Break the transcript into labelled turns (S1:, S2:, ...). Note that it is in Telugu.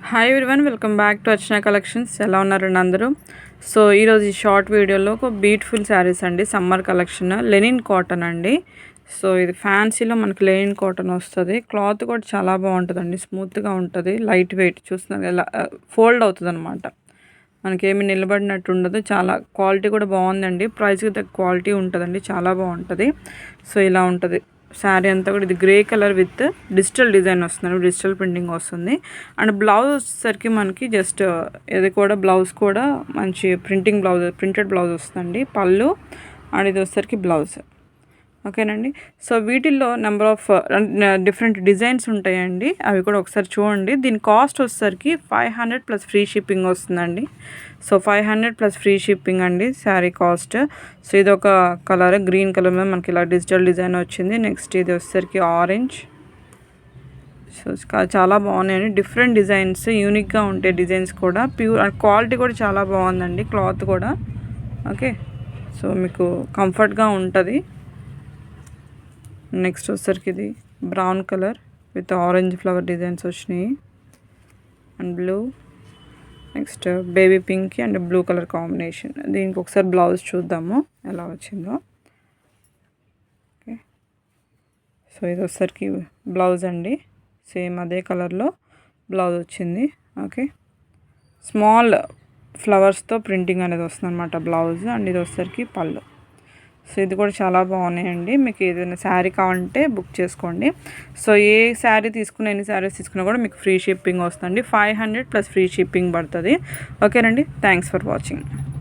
S1: Hi everyone, welcome back to Archana collections. ఎలా ఉన్నారండి అందరూ? సో ఈరోజు ఈ షార్ట్ వీడియోలో ఒక బ్యూటిఫుల్ శారీస్ అండి, సమ్మర్ కలెక్షన్ లెనిన్ కాటన్ అండి. సో ఇది ఫ్యాన్సీలో మనకు లెనిన్ కాటన్ వస్తుంది. క్లాత్ కూడా చాలా బాగుంటుందండి, స్మూత్గా ఉంటుంది, లైట్ వెయిట్. చూస్తున్నారు ఎలా ఫోల్డ్ అవుతుంది అనమాట, మనకేమి నిలబడినట్టు ఉండదు. చాలా క్వాలిటీ కూడా బాగుందండి, ప్రైస్కి తగ్గ క్వాలిటీ ఉంటుందండి, చాలా బాగుంటుంది. సో ఇలా ఉంటుంది శారీ అంతా కూడా. ఇది grey colour with digital design వస్తుంది, డిజిటల్ ప్రింటింగ్ వస్తుంది. అండ్ బ్లౌజ్ వచ్చేసరికి మనకి జస్ట్ ఇది కూడా బ్లౌజ్ కూడా మంచి ప్రింటింగ్ బ్లౌజ్, ప్రింటెడ్ బ్లౌజ్ వస్తుందండి. పళ్ళు అండ్ ఇది వచ్చేసరికి బ్లౌజ్. ఓకేనండి. సో వీటిల్లో నెంబర్ ఆఫ్ డిఫరెంట్ డిజైన్స్ ఉంటాయండి, అవి కూడా ఒకసారి చూడండి. దీని కాస్ట్ వచ్చేసరికి 500 ప్లస్ ఫ్రీ షిప్పింగ్ వస్తుందండి. సో 500 ప్లస్ ఫ్రీ షిప్పింగ్ అండి శారీ కాస్ట్. సో ఇది ఒక కలర్, గ్రీన్ కలర్ మీద మనకి ఇలా డిజిటల్ డిజైన్ వచ్చింది. నెక్స్ట్ ఇది వచ్చేసరికి ఆరెంజ్. సో చాలా బాగున్నాయండి, డిఫరెంట్ డిజైన్స్, యూనిక్గా ఉంటాయి డిజైన్స్ కూడా. ప్యూర్ క్వాలిటీ కూడా చాలా బాగుందండి, క్లాత్ కూడా. ఓకే, సో మీకు కంఫర్ట్గా ఉంటుంది. నెక్స్ట్ వచ్చేసరికి ఇది brown colour with orange flower designs వచ్చినాయి and blue. Next baby pink and blue colour combination. దీనికి ఒకసారి బ్లౌజ్ చూద్దాము ఎలా వచ్చిందో. ఓకే, సో ఇది వచ్చేసరికి బ్లౌజ్ అండి, సేమ్ అదే కలర్లో బ్లౌజ్ వచ్చింది. ఓకే, స్మాల్ ఫ్లవర్స్తో ప్రింటింగ్ అనేది వస్తుంది అనమాట బ్లౌజ్. అండ్ ఇది వచ్చేసరికి పళ్ళు. సో ఇది కూడా చాలా బాగున్నాయండి. మీకు ఏదైనా శారీ కావాలంటే బుక్ చేసుకోండి. సో ఏ శారీ తీసుకున్న, ఎన్ని శారీస్ తీసుకున్నా కూడా మీకు ఫ్రీ షిప్పింగ్ వస్తుంది. 500 ప్లస్ ఫ్రీ షిప్పింగ్ పడుతుంది. ఓకేనండి, థ్యాంక్స్ ఫర్ వాచింగ్.